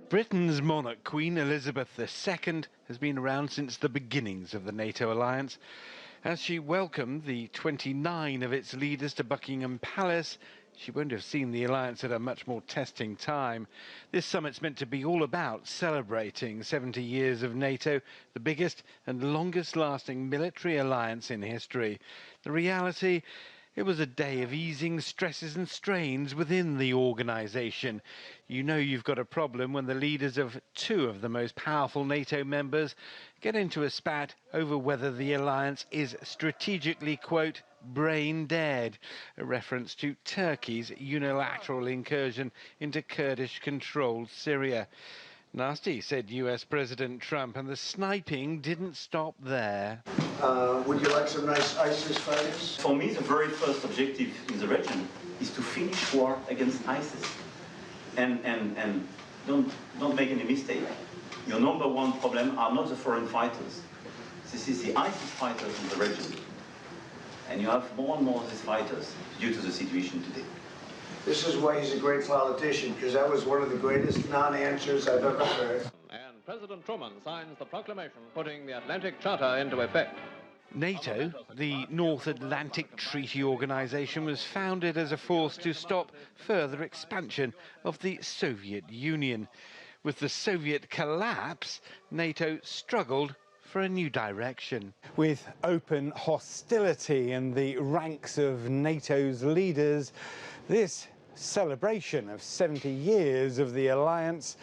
Britain's monarch, Queen Elizabeth II, has been around since the beginnings of the NATO alliance. As she welcomed the 29 of its leaders to Buckingham Palace, she won't have seen the alliance at a much more testing time. This summit's meant to be all about celebrating 70 years of NATO, the biggest and longest-lasting military alliance in history. The reality? It was a day of easing stresses and strains within the organisation. You know you've got a problem when the leaders of two of the most powerful NATO members get into a spat over whether the alliance is strategically, quote, brain dead, a reference to Turkey's unilateral incursion into Kurdish-controlled Syria. Nasty, said US President Trump, and the sniping didn't stop there. Would you like some nice ISIS fighters? For me, the very first objective in the region is to finish war against ISIS. And don't make any mistake. Your number one problem are not the foreign fighters. This is the ISIS fighters in the region. And you have more and more of these fighters due to the situation today. This is why he's a great politician, because that was one of the greatest non-answers I've ever heard. And President Truman signs the proclamation putting the Atlantic Charter into effect. NATO, the North Atlantic Treaty Organization, was founded as a force to stop further expansion of the Soviet Union. With the Soviet collapse, NATO struggled for a new direction. With open hostility in the ranks of NATO's leaders, this celebration of 70 years of the alliance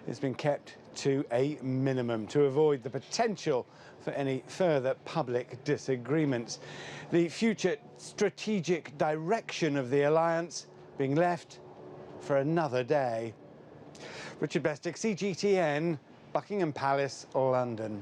has been kept to a minimum to avoid the potential for any further public disagreements. The future strategic direction of the alliance being left for another day. Richard Bestic, CGTN, Buckingham Palace, London.